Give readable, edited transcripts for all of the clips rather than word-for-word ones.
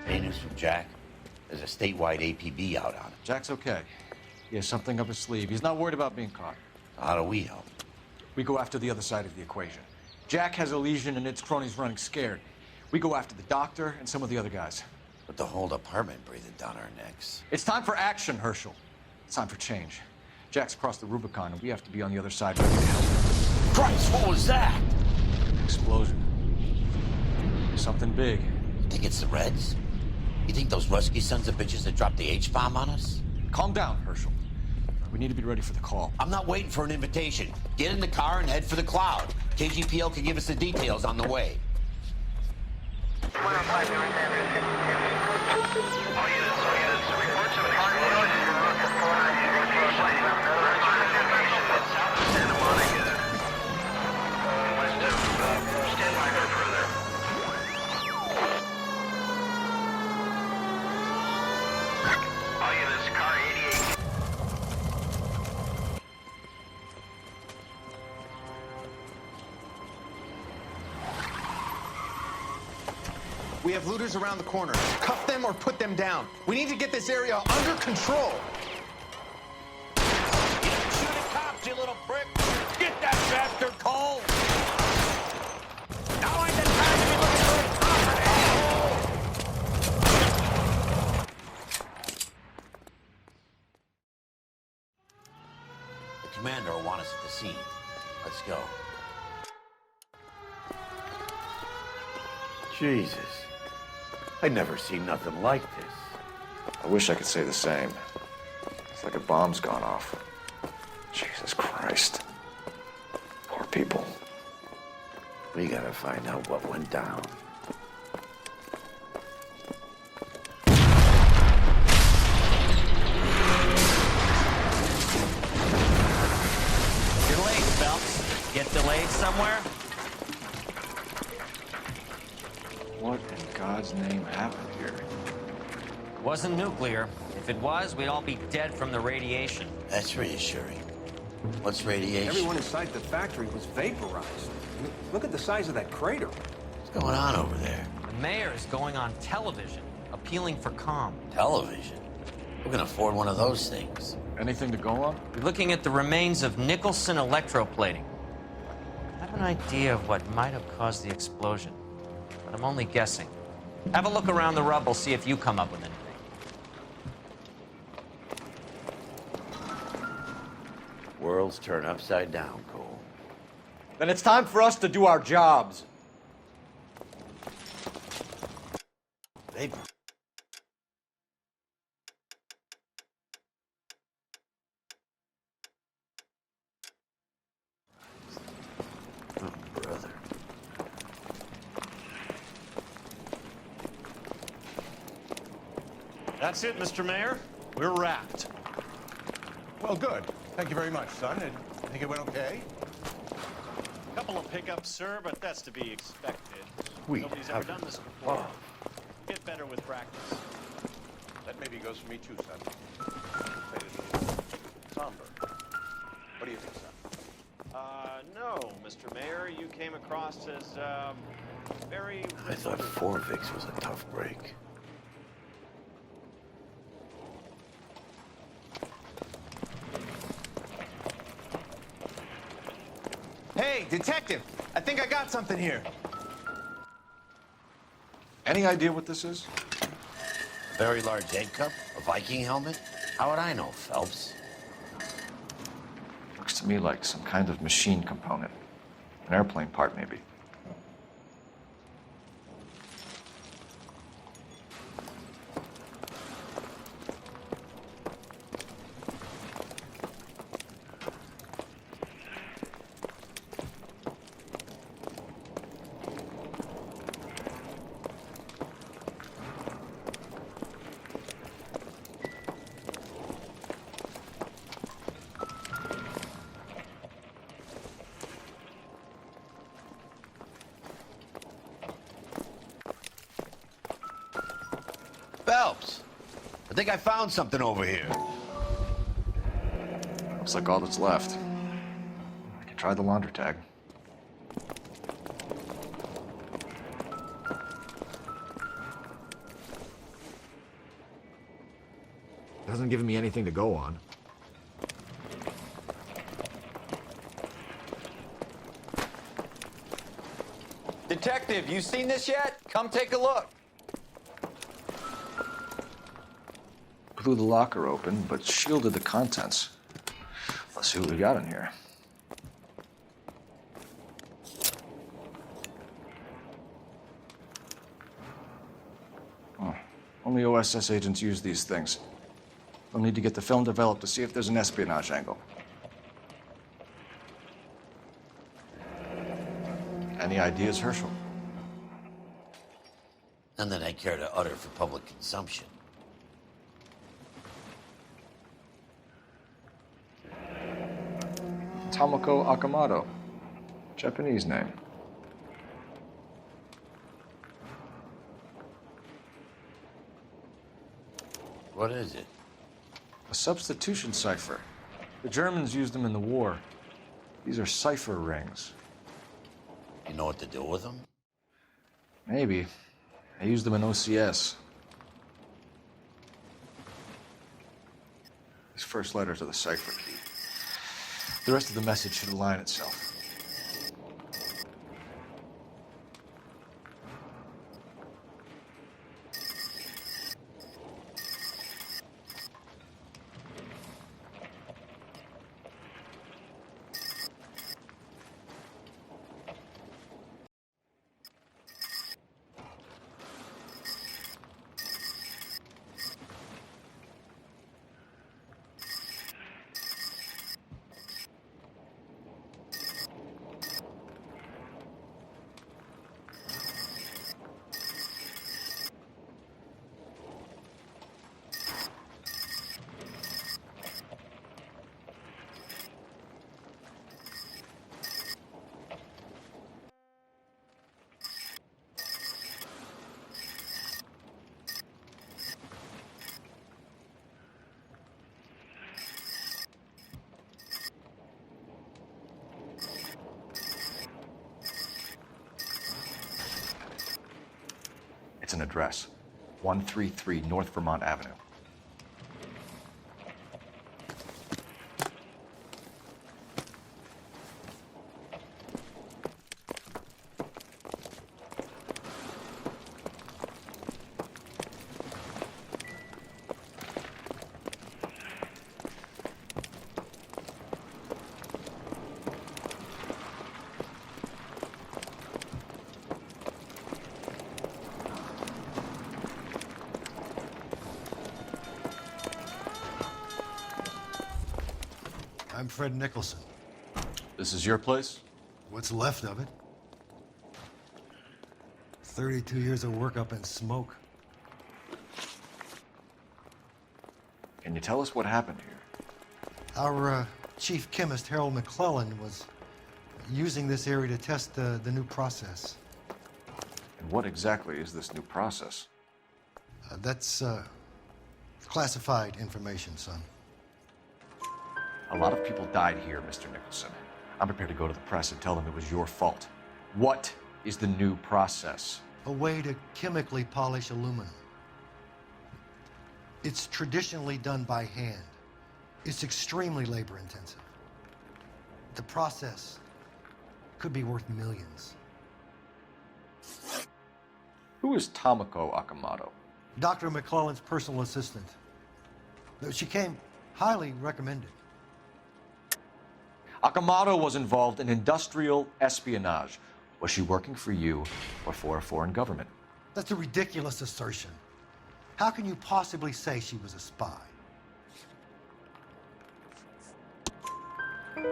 Any news from Jack? There's a statewide APB out on him. Jack's okay. He has something up his sleeve. He's not worried about being caught. How do we help? We go after the other side of the equation. Jack has a lesion and its cronies running scared. We go after the doctor and some of the other guys. With the whole department breathing down our necks. It's time for action, Herschel. It's time for change. Jack's crossed the Rubicon, and we have to be on the other side ready to help. Christ, what was that? Explosion. Something big. You think it's the Reds? You think those Rusky sons of bitches that dropped the H-bomb on us? Calm down, Herschel. We need to be ready for the call. I'm not waiting for an invitation. Get in the car and head for the cloud. KGPL can give us the details on the way. We have looters around the corner. Cuff them or put them down. We need to get this area under control. You didn't shoot at cops, you little prick. Get that bastard, Cole. Now ain't the time to be looking for a property, asshole. The commander will want us at the scene. Let's go. Jesus. I never seen nothing like this. I wish I could say the same. It's like a bomb's gone off. Jesus Christ. Poor people. We gotta find out what went down. You're late, Phelps. Get delayed somewhere? What in God's name happened here? Wasn't nuclear. If it was, we'd all be dead from the radiation. That's reassuring. What's radiation? Everyone inside the factory was vaporized. Look at the size of that crater. What's going on over there? The mayor is going on television, appealing for calm. Television? Who can afford one of those things? Anything to go on? We're looking at the remains of Nicholson electroplating. I have an idea of what might have caused the explosion, but I'm only guessing. Have a look around the rubble, see if you come up with anything. Worlds turn upside down, Cole. Then it's time for us to do our jobs. Vapor. Oh, brother. That's it, Mr. Mayor. We're wrapped. Well, good. Thank you very much, son. I think it went okay. Couple of pickups, sir, but that's to be expected. Nobody's ever done this before. Wow. Get better with practice. That maybe goes for me too, son. Faded a little somber. What do you think, son? No, Mr. Mayor, you came across as, very... I thought Forvix was a tough break. Hey, detective, I think I got something here. Any idea what this is? A very large egg cup? A Viking helmet? How would I know, Phelps? Looks to me like some kind of machine component. An airplane part, maybe. Phelps! I think I found something over here. Looks like all that's left. I can try the launder tag. Hasn't given me anything to go on. Detective, you seen this yet? Come take a look. Blew the locker open, but shielded the contents. Let's see what we got in here. Oh, only OSS agents use these things. We'll need to get the film developed to see if there's an espionage angle. Any ideas, Herschel? None that I care to utter for public consumption. Tomoko Akamoto. Japanese name. What is it? A substitution cipher. The Germans used them in the war. These are cipher rings. You know what to do with them? Maybe. I used them in OCS. These first letters are the cipher key. The rest of the message should align itself. It's an address. 133 North Vermont Avenue. I'm Fred Nicholson. This is your place? What's left of it? 32 years of work up in smoke. Can you tell us what happened here? Our chief chemist, Harold McClellan, was using this area to test the new process. And what exactly is this new process? That's classified information, son. A lot of people died here, Mr. Nicholson. I'm prepared to go to the press and tell them it was your fault. What is the new process? A way to chemically polish aluminum. It's traditionally done by hand. It's extremely labor intensive. The process could be worth millions. Who is Tomoko Akamoto? Dr. McClellan's personal assistant. She came highly recommended. Akamoto was involved in industrial espionage. Was she working for you or for a foreign government? That's a ridiculous assertion. How can you possibly say she was a spy?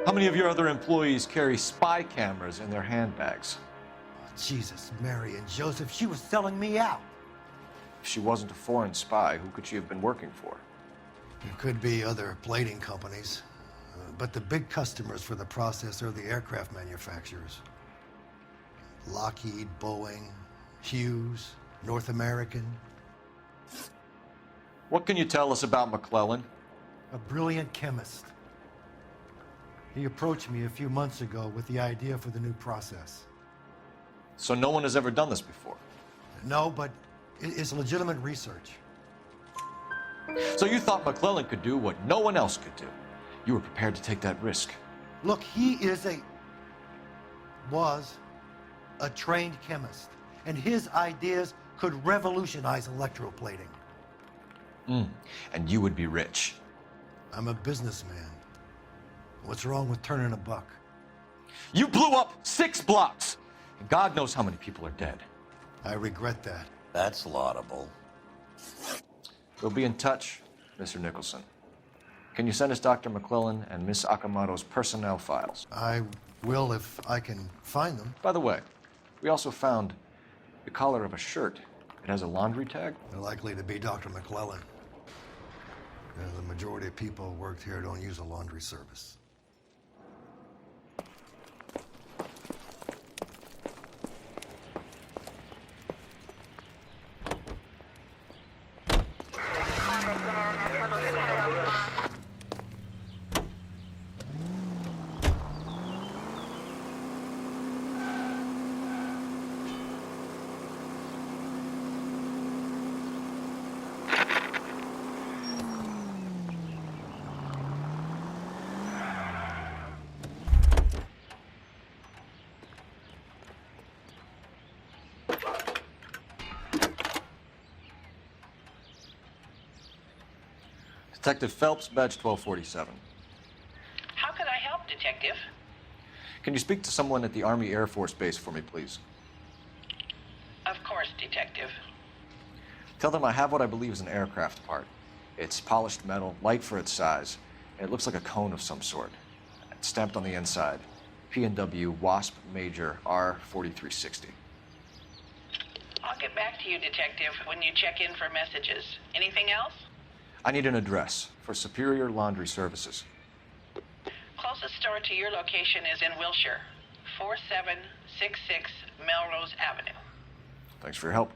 How many of your other employees carry spy cameras in their handbags? Oh, Jesus, Mary, and Joseph, she was selling me out. If she wasn't a foreign spy, who could she have been working for? There could be other plating companies, but the big customers for the process are the aircraft manufacturers. Lockheed, Boeing, Hughes, North American. What can you tell us about McClellan? A brilliant chemist. He approached me a few months ago with the idea for the new process. So no one has ever done this before? No, but it's legitimate research. So you thought McClellan could do what no one else could do. You were prepared to take that risk. Look, he was a trained chemist, and his ideas could revolutionize electroplating. And you would be rich. I'm a businessman. What's wrong with turning a buck? You blew up 6 blocks, and God knows how many people are dead. I regret that. That's laudable. We'll be in touch, Mr. Nicholson. Can you send us Dr. McClellan and Miss Akamoto's personnel files? I will if I can find them. By the way, we also found the collar of a shirt. It has a laundry tag. They're likely to be Dr. McClellan. The majority of people who worked here don't use a laundry service. Detective Phelps, badge 1247. How could I help, Detective? Can you speak to someone at the Army Air Force Base for me, please? Of course, Detective. Tell them I have what I believe is an aircraft part. It's polished metal, light for its size, and it looks like a cone of some sort. It's stamped on the inside. P&W Wasp Major R4360. I'll get back to you, Detective, when you check in for messages. Anything else? I need an address for Superior Laundry Services. Closest store to your location is in Wilshire, 4766 Melrose Avenue. Thanks for your help.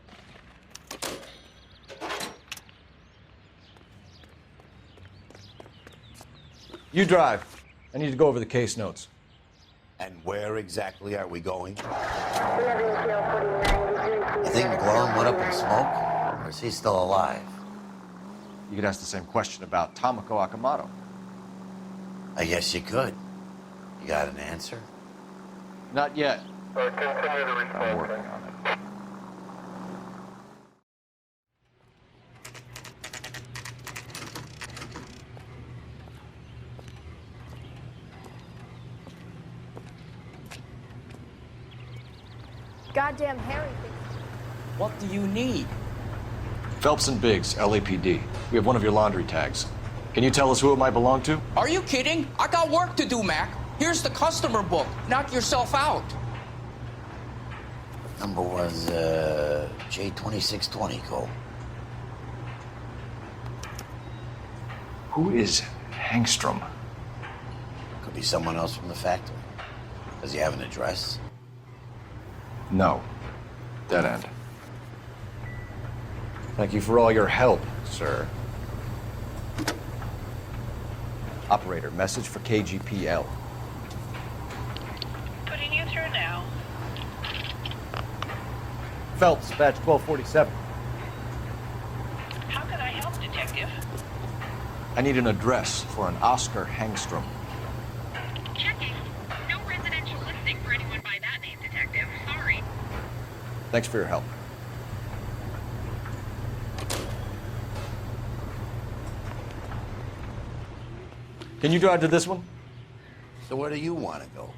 You drive. I need to go over the case notes. And where exactly are we going? You think McClellan went up in smoke? Or is he still alive? You could ask the same question about Tomoko Akamoto. I guess you could. You got an answer? Not yet. Continue the I'm working on it. Goddamn Harry thinks. What do you need? Phelps and Biggs, LAPD. We have one of your laundry tags. Can you tell us who it might belong to? Are you kidding? I got work to do, Mac. Here's the customer book. Knock yourself out. Number was, J2620, Cole. Who is Hangstrom? Could be someone else from the factory. Does he have an address? No. Dead end. Thank you for all your help, sir. Operator, message for KGPL. Putting you through now. Phelps, badge 1247. How could I help, Detective? I need an address for an Oscar Hangstrom. Checking. No residential listing for anyone by that name, Detective. Sorry. Thanks for your help. Can you drive to this one? So where do you want to go?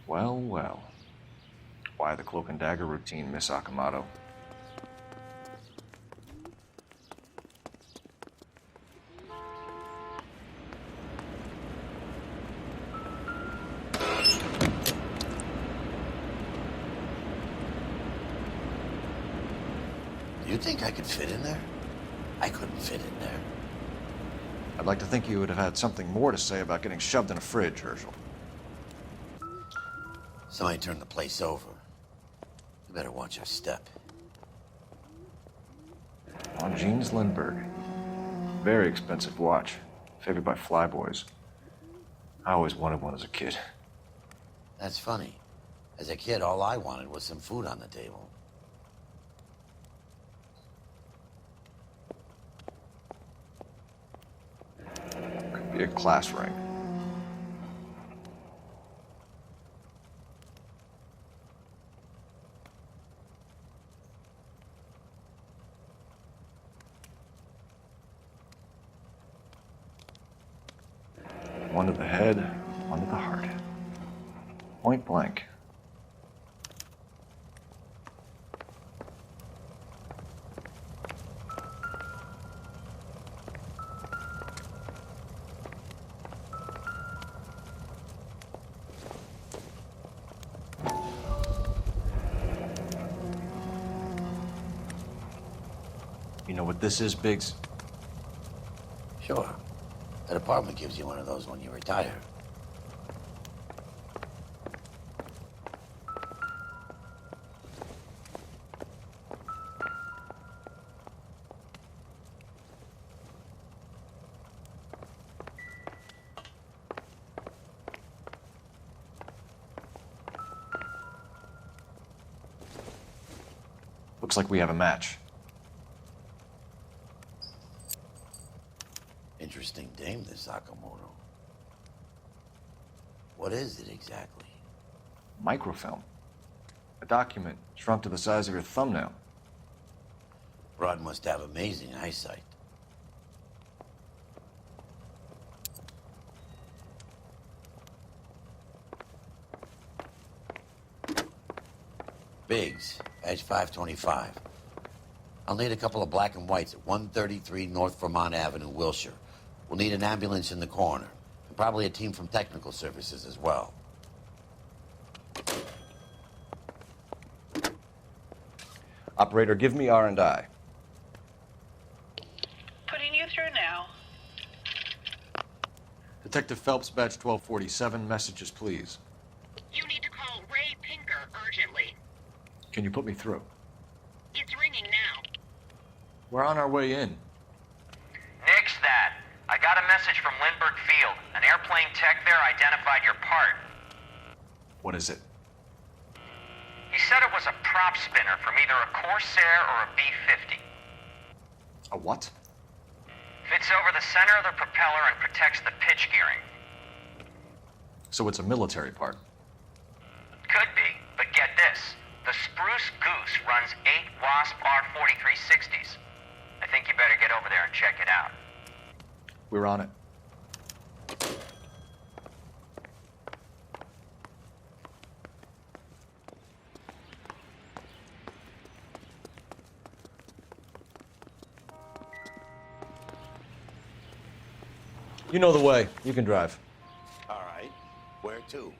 Well, well. Why the cloak and dagger routine, Miss Akamoto? Do you think I could fit in there? I couldn't fit in there. I'd like to think you would have had something more to say about getting shoved in a fridge, Herschel. Somebody turned the place over. You better watch your step. On Jeans Lindbergh. Very expensive watch. Favored by flyboys. I always wanted one as a kid. That's funny. As a kid, all I wanted was some food on the table. Could be a class ring. One to the head, one to the heart. Point blank. You know what this is, Biggs? Sure. That apartment gives you one of those when you retire. Looks like we have a match. Interesting dame, this Sakamoto. What is it exactly? Microfilm. A document shrunk to the size of your thumbnail. Broad must have amazing eyesight. Biggs, Edge 525. I'll need a couple of black and whites at 133 North Vermont Avenue, Wilshire. We'll need an ambulance in the corner, and probably a team from technical services as well. Operator, give me R&I. Putting you through now. Detective Phelps, badge 1247, messages, please. You need to call Ray Pinker urgently. Can you put me through? It's ringing now. We're on our way in. Nix that. I got a message from Lindbergh Field. An airplane tech there identified your part. What is it? He said it was a prop spinner from either a Corsair or a B-50. A what? Fits over the center of the propeller and protects the pitch gearing. So it's a military part. Could be, but get this. The Spruce Goose runs 8 Wasp R-4360s. I think you better get over there and check it out. We're on it. You know the way. You can drive. All right. Where to?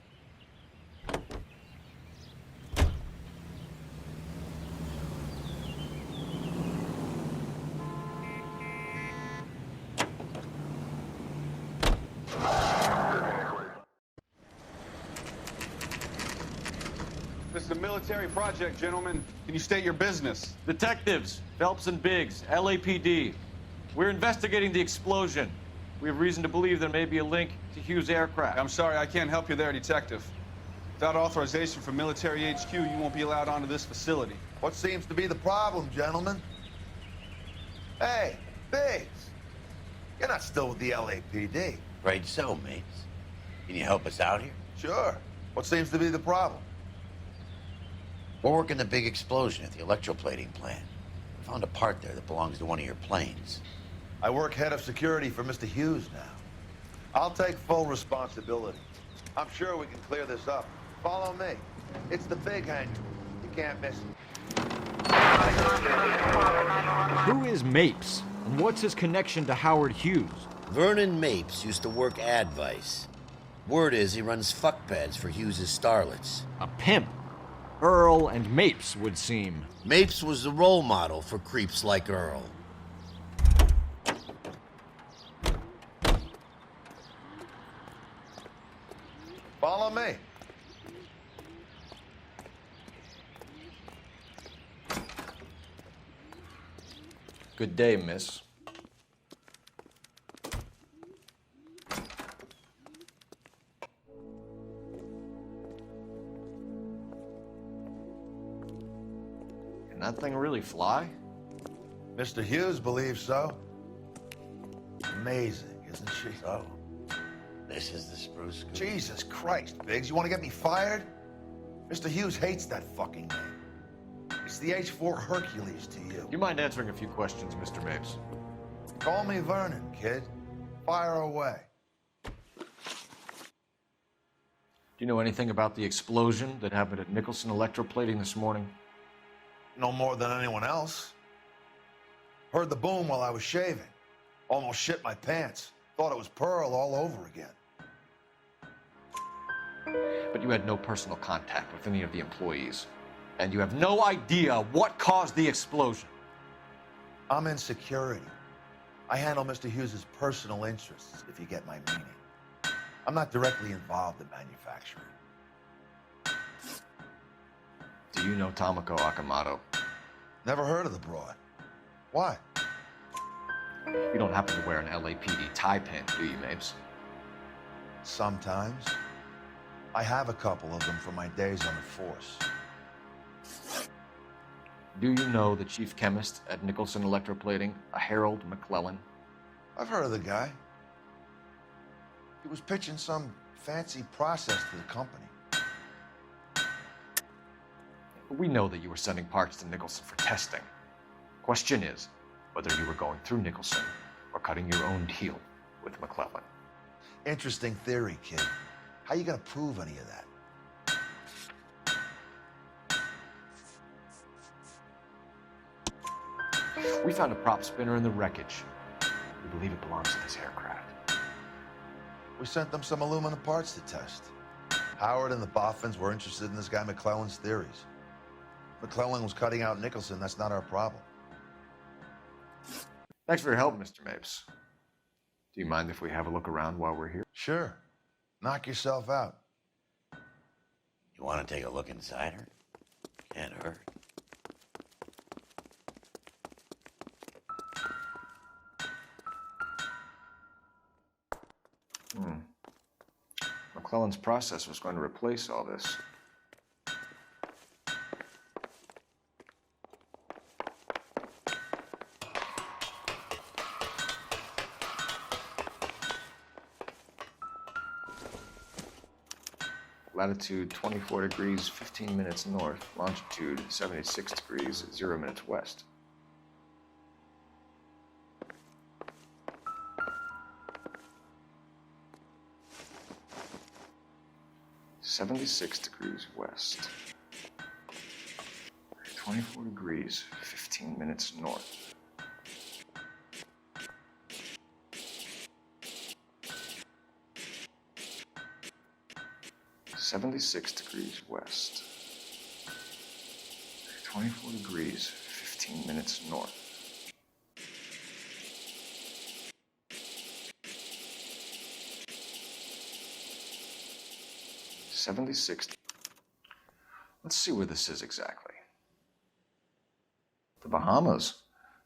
This is a military project, gentlemen. Can you state your business? Detectives, Phelps and Biggs, LAPD. We're investigating the explosion. We have reason to believe there may be a link to Hughes' aircraft. I'm sorry, I can't help you there, Detective. Without authorization from military HQ, you won't be allowed onto this facility. What seems to be the problem, gentlemen? Hey, Biggs. You're not still with the LAPD. Afraid so, mates. Can you help us out here? Sure. What seems to be the problem? We're working the big explosion at the electroplating plant. We found a part there that belongs to one of your planes. I work head of security for Mr. Hughes now. I'll take full responsibility. I'm sure we can clear this up. Follow me. It's the big hangar. You can't miss it. Who is Mapes, and what's his connection to Howard Hughes? Vernon Mapes used to work Advice. Word is he runs fuck pads for Hughes' starlets. A pimp. Earl and Mapes would seem. Mapes was the role model for creeps like Earl. Follow me. Good day, miss. Can that thing really fly? Mr. Hughes believes so. Amazing, isn't she? So, this is the spruce scoop. Jesus Christ, Biggs, you want to get me fired? Mr. Hughes hates that fucking name. It's the H-4 Hercules to you. Do you mind answering a few questions, Mr. Mapes? Call me Vernon, kid. Fire away. Do you know anything about the explosion that happened at Nicholson Electroplating this morning? No more than anyone else. Heard the boom while I was shaving. Almost shit my pants. Thought it was Pearl all over again. But you had no personal contact with any of the employees. And you have no idea what caused the explosion. I'm in security. I handle Mr. Hughes's personal interests, if you get my meaning. I'm not directly involved in manufacturing. Do you know Tomoko Akamoto? Never heard of the broad. Why? You don't happen to wear an LAPD tie pin, do you, Mapes? Sometimes. I have a couple of them from my days on the force. Do you know the chief chemist at Nicholson Electroplating, a Harold McClellan? I've heard of the guy. He was pitching some fancy process to the company. We know that you were sending parts to Nicholson for testing. Question is whether you were going through Nicholson or cutting your own deal with McClellan. Interesting theory, kid. How you gonna prove any of that? We found a prop spinner in the wreckage. We believe it belongs to this aircraft. We sent them some aluminum parts to test. Howard and the Boffins were interested in this guy McClellan's theories. McClellan was cutting out Nicholson. That's not our problem. Thanks for your help, Mr. Mapes. Do you mind if we have a look around while we're here? Sure. Knock yourself out. You want to take a look inside her? Can't hurt. McClellan's process was going to replace all this. Latitude 24 degrees, 15 minutes north. Longitude 76 degrees, 0 minutes west. (76 degrees west). 24 degrees, 15 minutes north. (76 degrees west). 24 degrees, 15 minutes north. (76). Let's see where this is exactly. The Bahamas.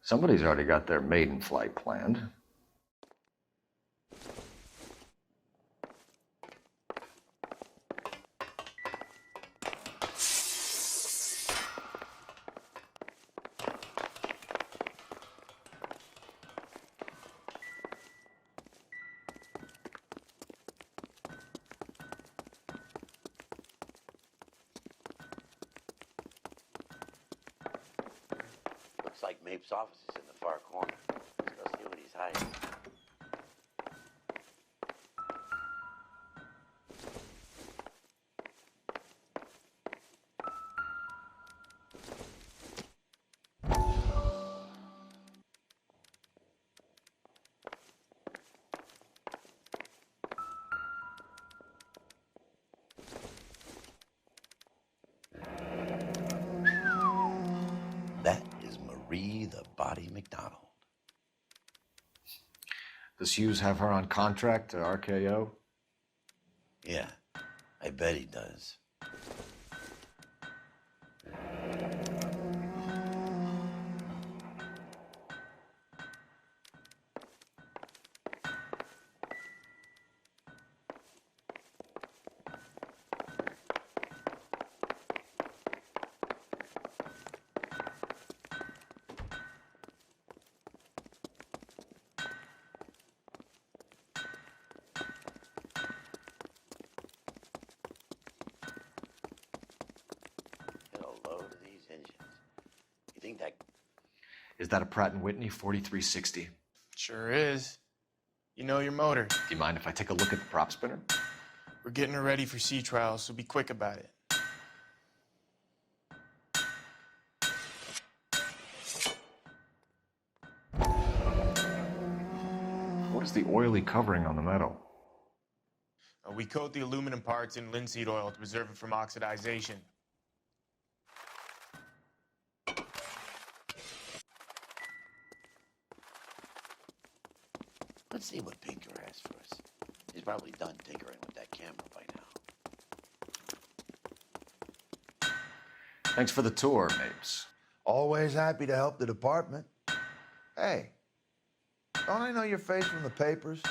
Somebody's already got their maiden flight planned. Looks like Mapes' office is in the far corner. Let's go see what he's hiding. That is Marie the Body McDonald. Does Hughes have her on contract to RKO? Yeah. I bet he does. You think that... Is that a Pratt & Whitney 4360? Sure is. You know your motor. Do you mind if I take a look at the prop spinner? We're getting her ready for sea trials, so be quick about it. What is the oily covering on the metal? We coat the aluminum parts in linseed oil to preserve it from oxidization. Let's see what Pinker has for us. He's probably done tinkering with that camera by now. Thanks for the tour, Mapes. Always happy to help the department. Hey, don't I know your face from the papers?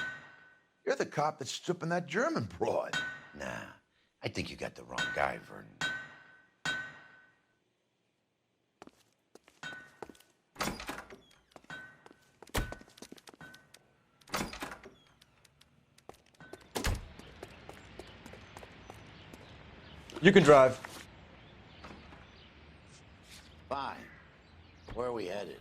You're the cop that's stripping that German broad. Nah, I think you got the wrong guy, Vernon. You can drive. Fine. Where are we headed?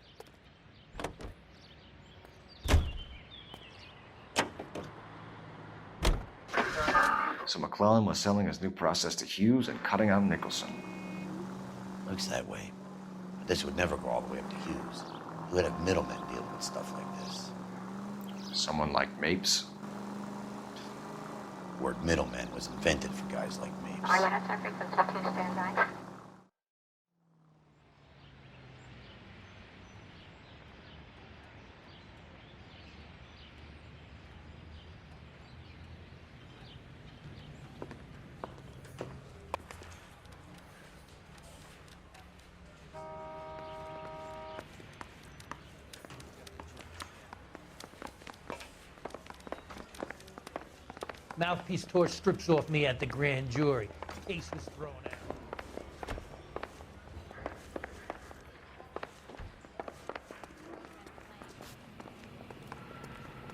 So McClellan was selling his new process to Hughes and cutting out Nicholson. Looks that way. But this would never go all the way up to Hughes. He would have middlemen dealing with stuff like this. Someone like Mapes? The word middleman was invented for guys like Mapes. Mouthpiece tore strips off me at the grand jury. Case was thrown out.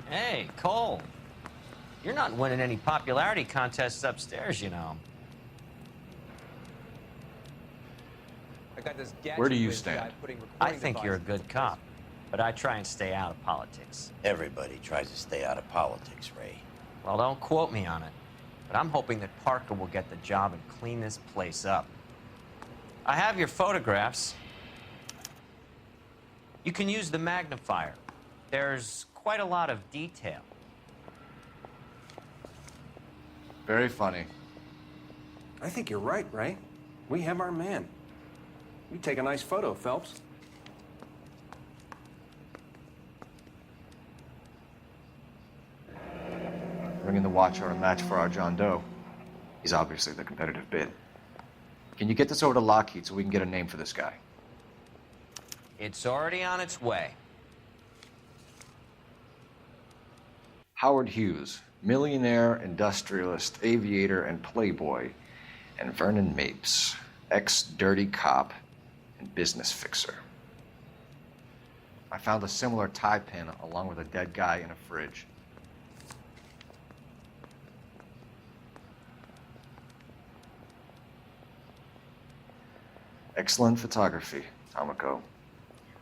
Hey, Cole. You're not winning any popularity contests upstairs, you know. Where do you stand? I think you're a good cop, but I try and stay out of politics. Everybody tries to stay out of politics, Ray. Well, don't quote me on it, but I'm hoping that Parker will get the job and clean this place up. I have your photographs. You can use the magnifier. There's quite a lot of detail. Very funny. I think you're right, Ray. We have our man. You take a nice photo, Phelps. Ring and the watch are a match for our John Doe. He's obviously the competitive bid. Can you get this over to Lockheed so we can get a name for this guy? It's already on its way. Howard Hughes, millionaire, industrialist, aviator, and playboy, and Vernon Mapes, ex-dirty cop and business fixer. I found a similar tie pin along with a dead guy in a fridge. Excellent photography, Tomoko.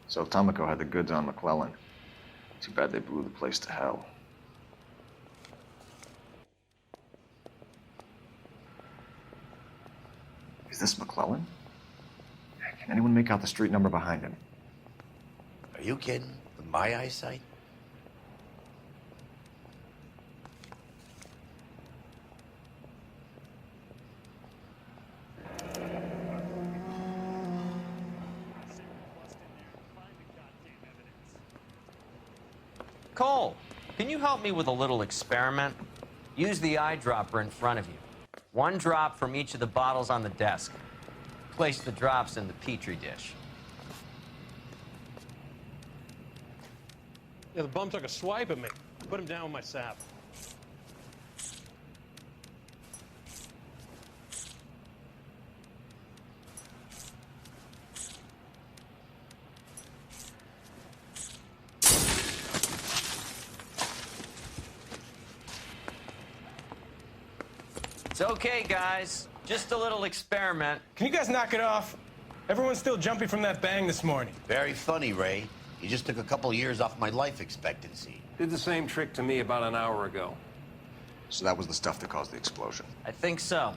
So Tomoko had the goods on McClellan. Too bad they blew the place to hell. Is this McClellan? Can anyone make out the street number behind him? Are you kidding? With my eyesight? Cole, can you help me with a little experiment? Use the eyedropper in front of you. 1 drop from each of the bottles on the desk. Place the drops in the Petri dish. Yeah, the bum took a swipe at me. Put him down with my sap. It's okay, guys. Just a little experiment. Can you guys knock it off? Everyone's still jumpy from that bang this morning. Very funny, Ray. You just took a couple years off my life expectancy. Did the same trick to me about an hour ago. So that was the stuff that caused the explosion. I think so.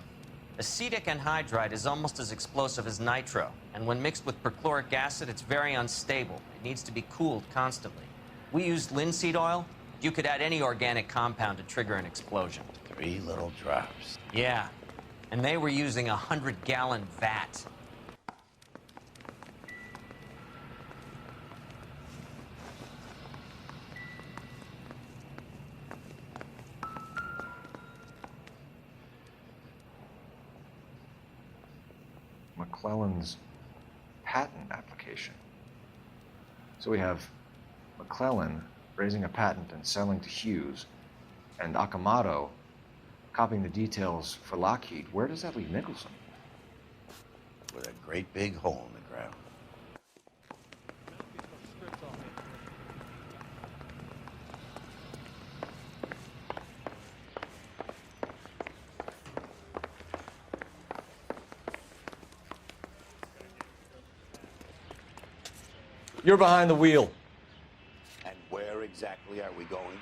Acetic anhydride is almost as explosive as nitro, and when mixed with perchloric acid, it's very unstable. It needs to be cooled constantly. We used linseed oil. You could add any organic compound to trigger an explosion. 3 little drops. Yeah, and they were using a 100-gallon vat. McClellan's patent application. So we have McClellan raising a patent and selling to Hughes, and Akamoto copying the details for Lockheed. Where does that leave Nicholson? With a great big hole in the ground. You're behind the wheel. And where exactly are we going?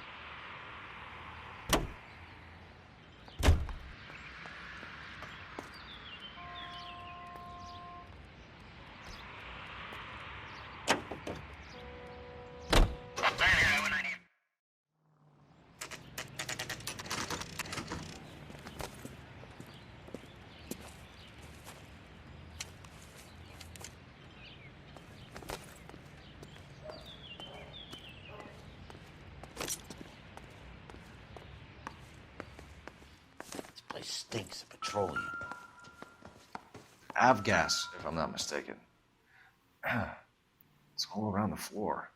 Stinks of petroleum. Avgas, if I'm not mistaken. It's all around the floor.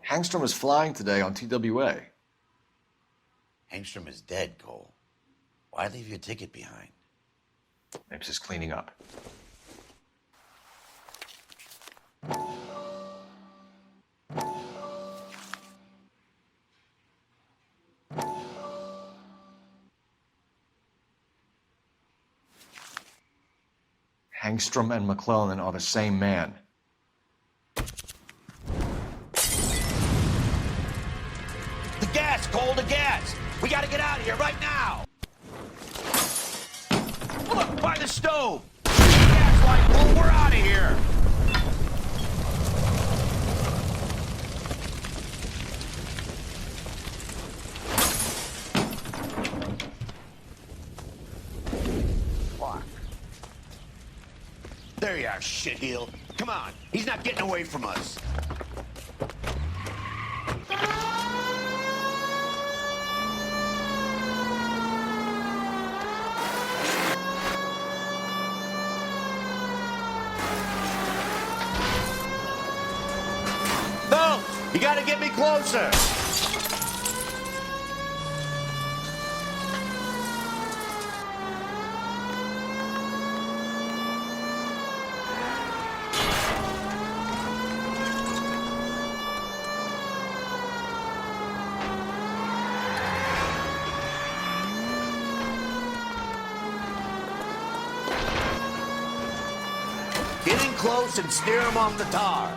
Hangstrom is flying today on TWA. Hangstrom is dead, Cole. Why leave your ticket behind? Maybe just cleaning up. Hangstrom and McClellan are the same man. Gas, Cole, the gas! We gotta get out of here right now! Look, by the stove! Gas light, Cole, we're out of here! Fuck. There you are, shitheel. Come on, he's not getting away from us. You gotta get me closer! Get in close and steer him off the tar.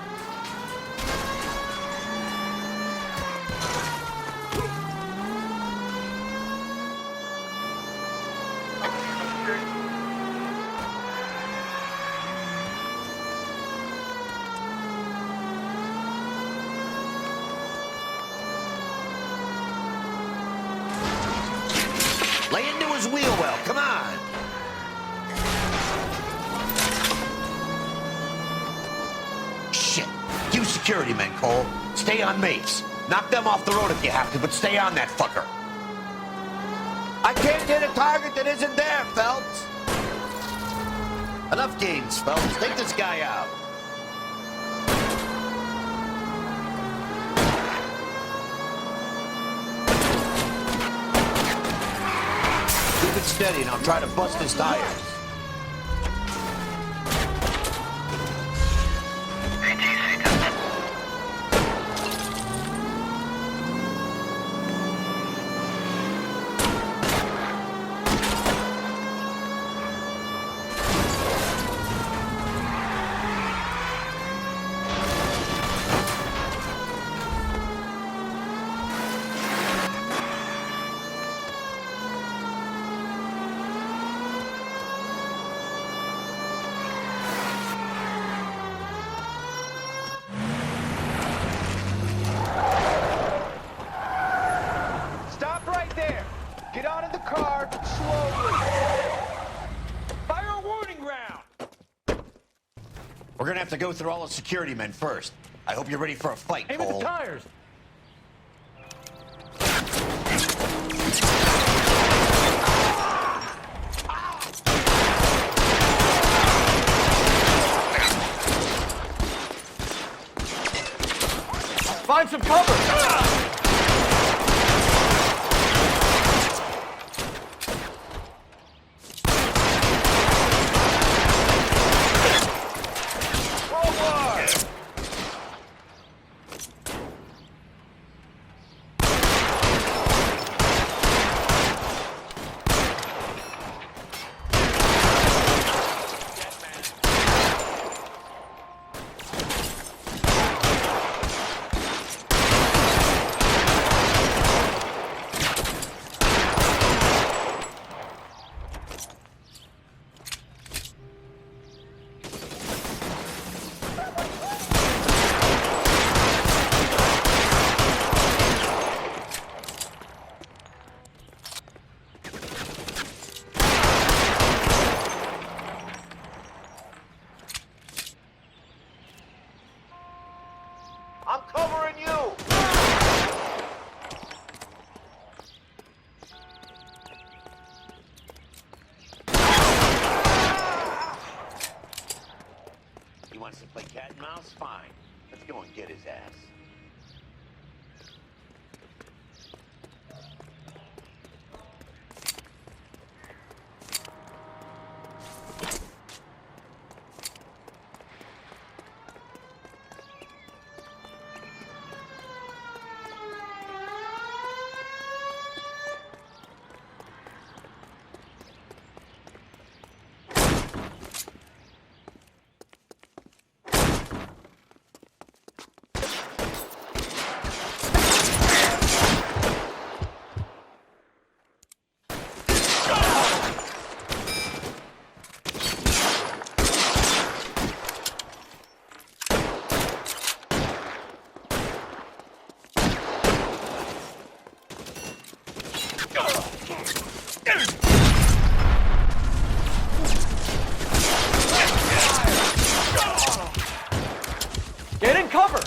wheel well. Come on. Shit. You security men, Cole. Stay on Mapes. Knock them off the road if you have to, but stay on that fucker. I can't hit a target that isn't there, Phelps. Enough games, Phelps. Take this guy out. Keep it steady and I'll try to bust his tires. Stop right there. Get out of the car slowly. Fire a warning round. We're gonna have to go through all the security men first. I hope you're ready for a fight, Aim at Cole. the tires. Find some cover! I'm covering you. He wants to play cat and mouse? Fine. Let's go and get his ass. Get in cover!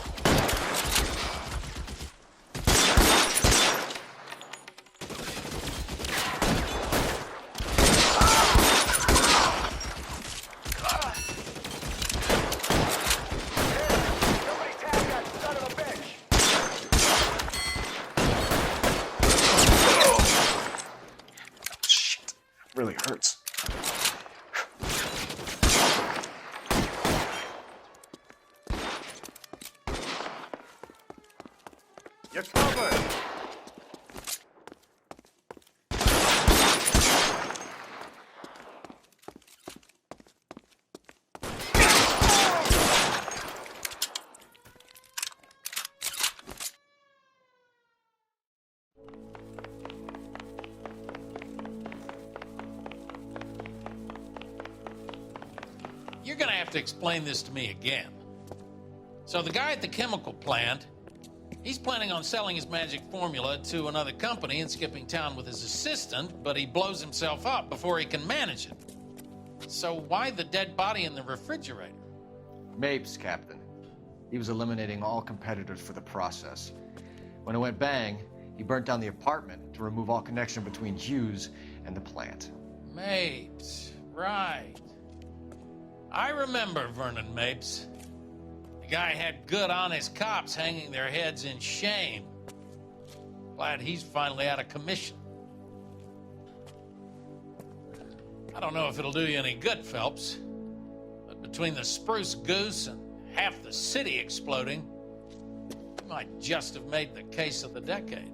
Shit. Really hurts. You're covered. You're gonna have to explain this to me again. So the guy at the chemical plant, He's planning on selling his magic formula to another company and skipping town with his assistant, but he blows himself up before he can manage it. So why the dead body in the refrigerator? Mapes, Captain. He was eliminating all competitors for the process. When it went bang, he burnt down the apartment to remove all connection between Hughes and the plant. Mapes, right. I remember Vernon Mapes. The guy had good, honest cops hanging their heads in shame. Glad he's finally out of commission. I don't know if it'll do you any good, Phelps, but between the spruce goose and half the city exploding, you might just have made the case of the decade.